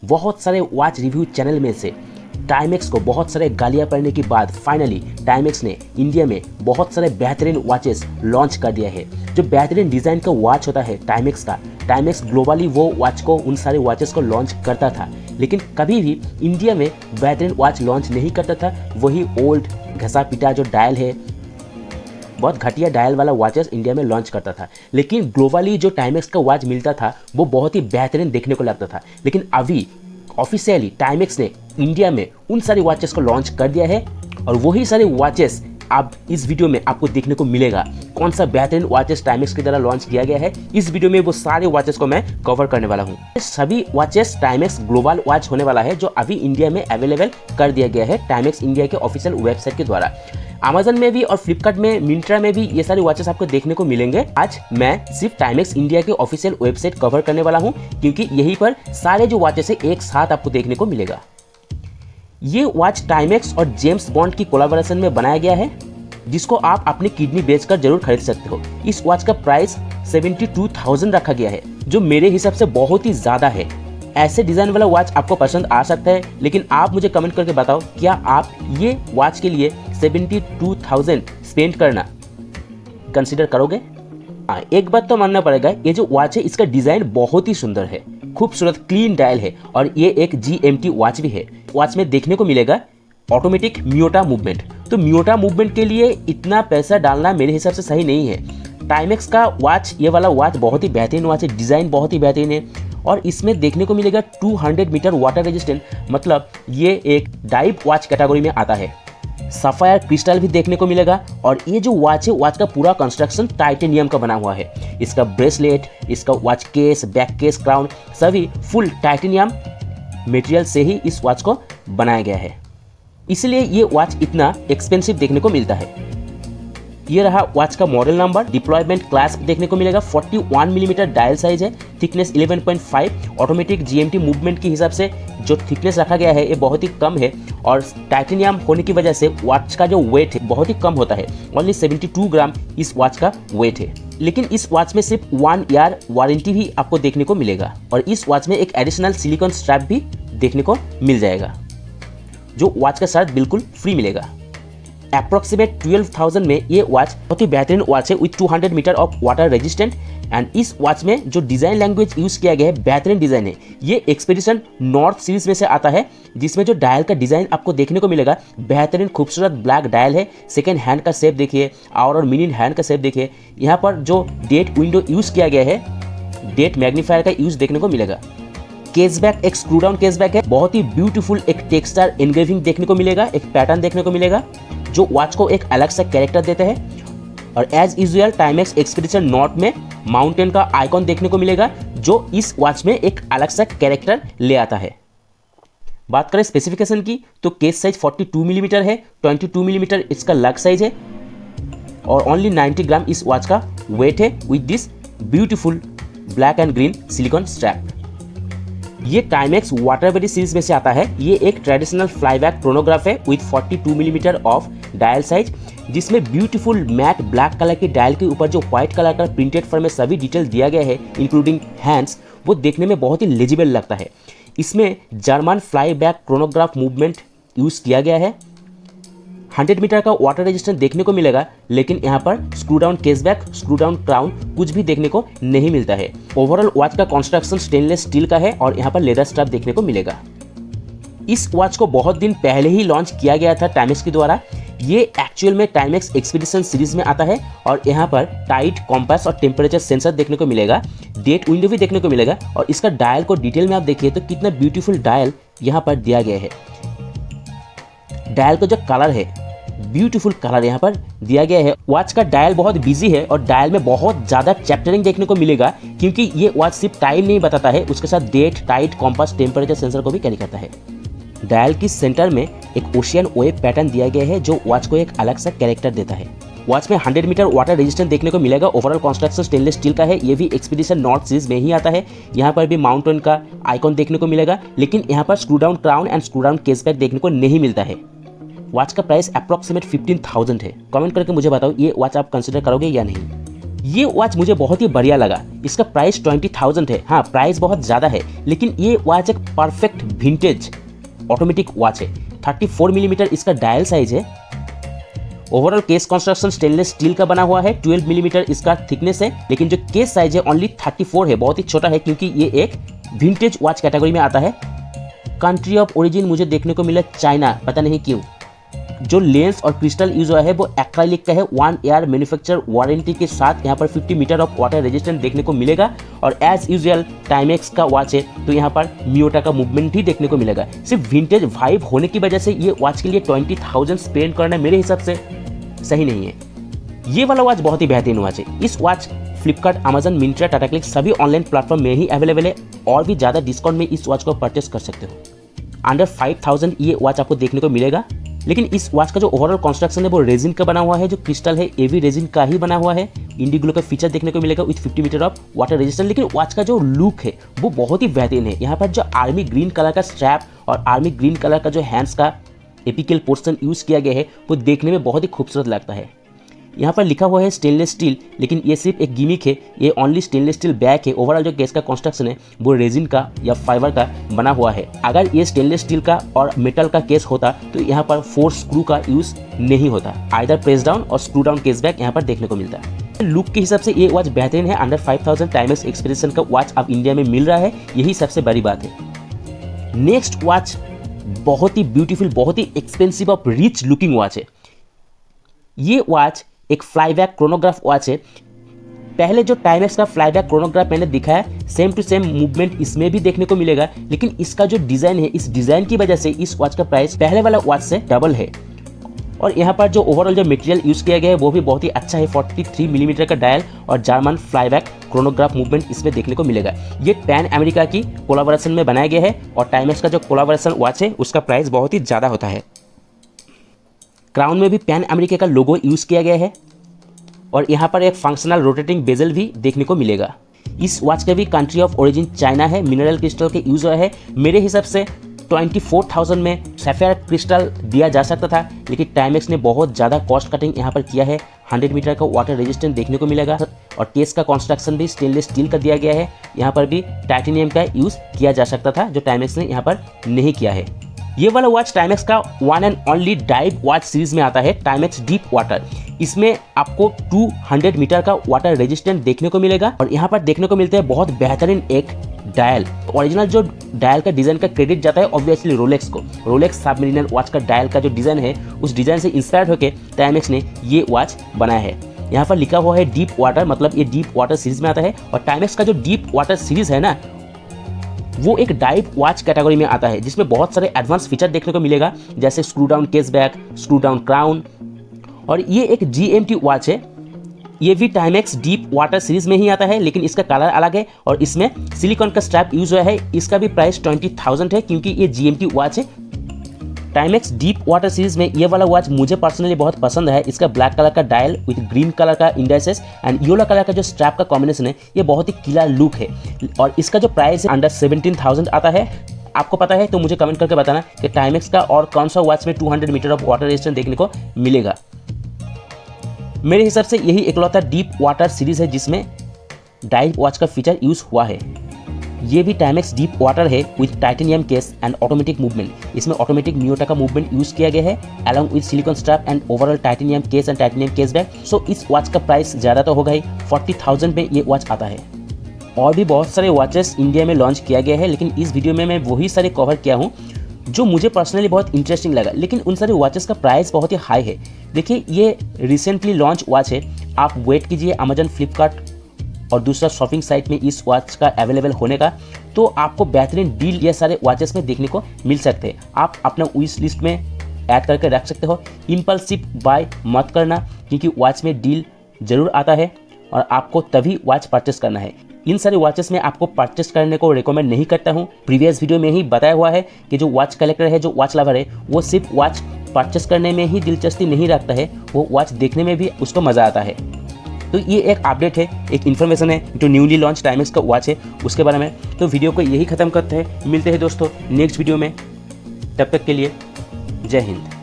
बहुत सारे watch review channel में से टाइमेक्स को बहुत सारे गालियां पड़ने के बाद फाइनली टाइमेक्स ने इंडिया में बहुत सारे बेहतरीन वॉचेस लॉन्च कर दिया है। जो बेहतरीन डिज़ाइन का वॉच होता है टाइमेक्स का, टाइमेक्स ग्लोबली वो वॉच को, उन सारे वॉचेस को लॉन्च करता था, लेकिन कभी भी इंडिया में बेहतरीन वॉच लॉन्च नहीं करता था। वही ओल्ड घसा पिटा जो डायल है, बहुत घटिया डायल वाला वॉचेस इंडिया में लॉन्च करता था, लेकिन ग्लोबली जो टाइमेक्स का वॉच मिलता था वो बहुत ही बेहतरीन देखने को लगता था। लेकिन अभी ऑफिशियली टाइमेक्स ने इंडिया में उन सारी वॉचेस को लॉन्च कर दिया है और वही सारे वॉचेस अब इस वीडियो में आपको देखने को मिलेगा। कौन सा बेहतरीन वॉचेस टाइमेक्स की तरह लॉन्च किया गया है, इस वीडियो में वो सारे वॉचेस को मैं कवर करने वाला हूँ। सभी वॉचेस टाइमेक्स ग्लोबल वॉच होने वाला है, जो अभी इंडिया में अवेलेबल कर दिया गया है टाइमेक्स इंडिया के ऑफिशियल वेबसाइट के द्वारा। अमेजन में भी और फ्लिपकार्ट में, मिंत्रा में भी ये सारे वॉचेस आपको देखने को मिलेंगे। आज मैं सिर्फ टाइमेक्स इंडिया के ऑफिशियल वेबसाइट कवर करने वाला हूँ, क्योंकि यहीं पर सारे जो वॉचेस है एक साथ आपको देखने को मिलेगा। ये वॉच टाइमेक्स और जेम्स बॉन्ड की कोलैबोरेशन में बनाया गया है, जिसको आप अपनी किडनी बेचकर जरूर खरीद सकते हो। इस वॉच का प्राइस 72,000 रखा गया है, जो मेरे हिसाब से बहुत ही ज़्यादा है। ऐसे डिज़ाइन वाला वॉच आपको पसंद आ सकता है, लेकिन आप मुझे कमेंट करके बताओ, क्या आप ये वॉच के लिए 72,000 स्पेंड करना कंसिडर करोगे? हाँ, एक बात तो मानना पड़ेगा, ये जो वॉच है इसका डिज़ाइन बहुत ही सुंदर है, खूबसूरत क्लीन डायल है और ये एक GMT वॉच भी है। वॉच में देखने को मिलेगा ऑटोमेटिक मियोटा मूवमेंट। तो मियोटा मूवमेंट के लिए इतना पैसा डालना मेरे हिसाब से सही नहीं है। टाइमेक्स का वॉच, ये वाला वॉच बहुत ही बेहतरीन वॉच है, डिज़ाइन बहुत ही बेहतरीन है और इसमें देखने को मिलेगा 200 मीटर वाटर रेजिस्टेंट, मतलब ये एक डाइव वॉच कैटेगरी में आता है। सफायर क्रिस्टल भी देखने को मिलेगा और ये जो वॉच है, वॉच का पूरा कंस्ट्रक्शन टाइटेनियम का बना हुआ है। इसका ब्रेसलेट, इसका watch case, back case, crown सभी फुल टाइटेनियम मटेरियल से ही इस वॉच को बनाया गया है, इसलिए ये वॉच इतना एक्सपेंसिव देखने को मिलता है। ये रहा वॉच का मॉडल नंबर। डिप्लॉयमेंट क्लास देखने को मिलेगा, 41 मिलीमीटर डायल साइज है, थिकनेस 11.5। ऑटोमेटिक GMT मूवमेंट के हिसाब से जो थिकनेस रखा गया है ये बहुत ही कम है और टाइटेनियम होने की वजह से वॉच का जो वेट है बहुत ही कम होता है। ओनली 72 ग्राम इस वॉच का वेट है, लेकिन इस वॉच में सिर्फ 1 ईयर वारंटी भी आपको देखने को मिलेगा और इस वॉच में एक एडिशनल सिलिकॉन स्ट्रैप भी देखने को मिल जाएगा, जो वॉच के साथ बिल्कुल फ्री मिलेगा। अप्रोक्सीमेट 12,000 में ये वॉच बहुत ही बेहतरीन वॉच है with 200 metre of water resistant. And इस वॉच में जो डिज़ाइन लैंग्वेज यूज़ किया गया है बेहतरीन डिज़ाइन है। ये एक्सपीडिशन नॉर्थ सीरीज में से आता है, जिसमें जो डायल का डिज़ाइन आपको देखने को मिलेगा बेहतरीन खूबसूरत ब्लैक डायल है। सेकेंड हैंड का शेप देखिए और मिनी हैंड का शेप देखिए। यहाँ पर जो डेट विंडो यूज़ किया गया है, डेट मैग्नीफायर का यूज़ देखने को मिलेगा। केसबैक एक स्क्रू डाउन केसबैक है, बहुत ही ब्यूटीफुल एक टेक्सचर एनग्रेविंग देखने को मिलेगा, एक पैटर्न देखने को मिलेगा जो वॉच को एक अलग सा कैरेक्टर देते हैं। और as usual Timex Expedition North में माउंटेन का आइकॉन देखने को मिलेगा, जो इस वॉच में एक अलग सा कैरेक्टर ले आता है। बात करें स्पेसिफिकेशन की तो केस साइज 42 मिलीमीटर है, 22 मिलीमीटर इसका लग साइज है और ओनली 90 ग्राम इस वॉच का वेट है with this beautiful black and green silicone strap. ये टाइमेक्स वाटरबेरी सीरीज में से आता है। ये एक ट्रेडिशनल फ्लाईबैक क्रोनोग्राफ है with 42 millimetre of dial size, जिसमें ब्यूटीफुल मैट ब्लैक कलर के डायल के ऊपर जो व्हाइट कलर का प्रिंटेड फॉर्म में सभी डिटेल दिया गया है इंक्लूडिंग हैंड्स, वो देखने में बहुत ही लेजिबल लगता है। इसमें German flyback chronograph movement use किया गया है। 100 मीटर का वाटर रेजिस्टेंस देखने को मिलेगा, लेकिन यहाँ पर screw down caseback, screw down crown कुछ भी देखने को नहीं मिलता है। ओवरऑल वॉच का कंस्ट्रक्शन स्टेनलेस स्टील का है और यहाँ पर लेदर स्ट्रैप देखने को मिलेगा। इस वॉच को बहुत दिन पहले ही लॉन्च किया गया था टाइमेक्स के द्वारा। ये एक्चुअल में टाइमेक्स एक्सपीडिशन सीरीज में आता है और यहाँ पर टाइट, कॉम्पास और टेम्परेचर सेंसर देखने को मिलेगा, डेट विंडो भी देखने को मिलेगा और इसका डायल को डिटेल में आप देखिए तो कितना ब्यूटीफुल डायल यहाँ पर दिया गया है। डायल का जो कलर है, ब्यूटीफुल कलर यहाँ पर दिया गया है। वॉच का डायल बहुत बिजी है और डायल में बहुत ज़्यादा चैप्टरिंग देखने को मिलेगा, क्योंकि ये वॉच सिर्फ टाइम नहीं बताता है, उसके साथ date, time, compass, temperature sensor को भी कैरी करता है। डायल की सेंटर में एक ओशियन वेव पैटर्न दिया गया है, जो वॉच को एक अलग सा कैरेक्टर देता है। वॉच में 100 मीटर वाटर रेजिस्टेंस देखने को मिलेगा। ओवरऑल कंस्ट्रक्शन स्टेनलेस स्टील का है। ये भी एक्सपीडिशन नॉर्थ सीरीज में ही आता है। यहाँ पर भी माउंटेन का आइकॉन देखने को मिलेगा, लेकिन यहाँ पर screw down crown and screw down caseback देखने को नहीं मिलता है। वॉच का प्राइस अप्रॉक्सीमेट 15,000 है। कमेंट करके मुझे बताओ ये वॉच आप कंसिडर करोगे या नहीं। ये वॉच मुझे बहुत ही बढ़िया लगा। इसका प्राइस 20,000 है। हाँ, प्राइस बहुत ज़्यादा है, लेकिन ये वॉच एक परफेक्ट विंटेज ऑटोमेटिक वॉच है। 34 मिलीमीटर इसका डायल साइज है। Overall case construction stainless steel का बना हुआ है। 12 मिलीमीटर इसका थिकनेस है, लेकिन जो केस साइज है ओनली 34 है, बहुत ही छोटा है, क्योंकि ये एक विंटेज वॉच कैटेगरी में आता है। कंट्री ऑफ ओरिजिन मुझे देखने को मिला चाइना, पता नहीं क्यों। जो लेंस और क्रिस्टल यूज हुआ है वो एक्राइलिक का है। 1 ईयर मैन्युफैक्चर वारंटी के साथ यहाँ पर 50 मीटर ऑफ वाटर रेजिस्टेंट देखने को मिलेगा। और एज यूजुअल टाइमेक्स का वॉच है, तो यहाँ पर मियोटा का मूवमेंट ही देखने को मिलेगा। सिर्फ विंटेज वाइब होने की वजह से ये वॉच के लिए 20,000 स्पेंड करना मेरे हिसाब से सही नहीं है। ये वाला वॉच बहुत ही बेहतरीन वॉच है। इस watch Flipkart, Amazon, Myntra, Tata click सभी ऑनलाइन प्लेटफॉर्म में ही अवेलेबल है, और भी ज़्यादा डिस्काउंट में इस वॉच को परचेस कर सकते हो। अंडर 5,000 ये वॉच आपको देखने को मिलेगा। लेकिन इस वॉच का जो ओवरऑल कंस्ट्रक्शन है वो रेजिन का बना हुआ है। जो क्रिस्टल है एवी रेजिन का ही बना हुआ है। इंडिग्लो का फीचर देखने को मिलेगा with 50 metre of water resistance. लेकिन वॉच का जो लुक है वो बहुत ही बेहतरीन है। यहाँ पर जो आर्मी ग्रीन कलर का स्ट्रैप और आर्मी ग्रीन कलर का जो हैंड्स का एपिकल पोर्शन यूज किया गया है वो देखने में बहुत ही खूबसूरत लगता है। यहाँ पर लिखा हुआ है स्टेनलेस स्टील, लेकिन ये सिर्फ एक गिमिक है। ये ओनली स्टेनलेस स्टील बैक है। ओवरऑल जो केस का कंस्ट्रक्शन है वो रेजिन का या फाइबर का बना हुआ है। अगर ये स्टेनलेस स्टील का और मेटल का केस होता तो यहाँ पर 4 स्क्रू का यूज नहीं होता। आइदर प्रेस डाउन और स्क्रू डाउन केस बैक यहाँ पर देखने को मिलता है। लुक के हिसाब से ये वॉच बेहतरीन है। अंडर 5,000 टाइमेक्स एक्सपीरियंस का वॉच अब इंडिया में मिल रहा है, यही सबसे बड़ी बात है। नेक्स्ट वॉच बहुत ही ब्यूटीफुल, बहुत ही एक्सपेंसिव और रिच लुकिंग वॉच है। ये वॉच एक फ्लाईबैक क्रोनोग्राफ वॉच है। पहले जो टाइमेक्स का फ्लाईबैक क्रोनोग्राफ मैंने दिखाया, सेम टू सेम मूवमेंट इसमें भी देखने को मिलेगा, लेकिन इसका जो डिज़ाइन है, इस डिज़ाइन की वजह से इस वॉच का प्राइस पहले वाला वॉच से डबल है। और यहाँ पर जो ओवरऑल जो मटेरियल यूज़ किया गया है वो भी बहुत ही अच्छा है। 43 मिलीमीटर का डायल और जर्मन फ्लाईबैक क्रोनोग्राफ मूवमेंट इसमें देखने को मिलेगा। ये पैन अमेरिका की कोलाबोरेशन में बनाया गया है, और टाइमेक्स का जो कोलाबोरेशन वॉच है उसका प्राइस बहुत ही ज़्यादा होता है। क्राउन में भी पैन अमेरिका का लोगो यूज़ किया गया है, और यहाँ पर एक फंक्शनल रोटेटिंग बेजल भी देखने को मिलेगा। इस वॉच का भी कंट्री ऑफ ओरिजिन चाइना है। मिनरल क्रिस्टल के यूज हुआ है। मेरे हिसाब से 24,000 में सैफायर क्रिस्टल दिया जा सकता था, लेकिन टाइमेक्स ने बहुत ज़्यादा कॉस्ट कटिंग यहाँ पर किया है। 100 मीटर का वाटर रेजिस्टेंट देखने को मिलेगा, और केस का कंस्ट्रक्शन भी स्टेनलेस स्टील का दिया गया है। यहाँ पर भी टाइटेनियम का यूज़ किया जा सकता था, जो टाइमेक्स ने यहाँ पर नहीं किया है। ये वाला वॉच टाइमेक्स का one and only dive watch series में आता है, टाइमेक्स डीप वाटर। इसमें आपको 200 मीटर का वाटर रेजिस्टेंट देखने को मिलेगा, और यहाँ पर देखने को मिलते हैं बहुत बेहतरीन एक डायल। ओरिजिनल जो डायल का डिज़ाइन का क्रेडिट जाता है ऑब्वियसली रोलेक्स को। रोलेक्स सबमरीनर वॉच का डायल का जो डिज़ाइन है, उस डिज़ाइन से इंस्पायर्ड होकर टाइमेक्स ने ये वॉच बनाया है। यहाँ पर लिखा हुआ है डीप वाटर, मतलब ये डीप वाटर सीरीज में आता है। और टाइमेक्स का जो डीप वाटर सीरीज है ना, वो एक डाइव वॉच कैटेगरी में आता है, जिसमें बहुत सारे एडवांस फीचर देखने को मिलेगा, जैसे screw down case back, screw down crown. और ये एक GMT वॉच है। ये भी टाइमेक्स डीप वाटर सीरीज में ही आता है, लेकिन इसका कलर अलग है, और इसमें सिलिकॉन का स्ट्रैप यूज हुआ है। इसका भी प्राइस 20,000 है, क्योंकि ये GMT वॉच है। टाइमेक्स डीप वाटर सीरीज में ये वाला वॉच मुझे पर्सनली बहुत पसंद है। इसका ब्लैक कलर का डायल विद ग्रीन कलर का इंडाइसेस एंड येलो कलर का जो स्ट्रैप का कॉम्बिनेशन है, ये बहुत ही किला लुक है। और इसका जो प्राइस है अंडर 17,000 आता है। आपको पता है तो मुझे कमेंट करके बताना कि टाइमेक्स का और कौन सा वॉच में 200 मीटर ऑफ वाटर रेजिस्टेंस देखने को मिलेगा। मेरे हिसाब से यही इकलौता डीप वाटर सीरीज है जिसमें डाइव वॉच का फीचर यूज हुआ है। ये भी टाइमेक्स डीप वाटर है with titanium case and automatic movement. इसमें ऑटोमेटिक मियोटा का मूवमेंट यूज किया गया है, along with silicone strap and overall titanium case and titanium case back. So इस वॉच का प्राइस ज़्यादा तो होगा ही, 40,000 में ये वॉच आता है। और भी बहुत सारे वॉचेस इंडिया में लॉन्च किया गया है, लेकिन इस वीडियो में मैं वही सारे कवर किया हूँ जो मुझे पर्सनली बहुत इंटरेस्टिंग लगा। लेकिन उन सारे वॉचेस का प्राइस बहुत ही हाई है। देखिए, ये रिसेंटली लॉन्च वॉच है। आप वेट कीजिए अमेजन, फ्लिपकार्ट और दूसरा शॉपिंग साइट में इस वॉच का अवेलेबल होने का, तो आपको बेहतरीन डील ये सारे वॉचेस में देखने को मिल सकते हैं। आप अपना विश लिस्ट में ऐड करके रख सकते हो। इम्पल्सिव बाय मत करना, क्योंकि वॉच में डील जरूर आता है और आपको तभी वॉच परचेस करना है। इन सारे वॉचेस में आपको परचेस करने को रिकमेंड नहीं करता हूँ। प्रीवियस वीडियो में ही बताया हुआ है कि जो वॉच कलेक्टर है, जो वॉच लवर है, वो सिर्फ वॉच परचेस करने में ही दिलचस्पी नहीं रखता है, वो वॉच देखने में भी उसको मज़ा आता है। तो ये एक अपडेट है, एक इन्फॉर्मेशन है जो न्यूली लॉन्च टाइमेक्स का वॉच है उसके बारे में। तो वीडियो को यही ख़त्म करते हैं। मिलते हैं दोस्तों नेक्स्ट वीडियो में। तब तक के लिए जय हिंद।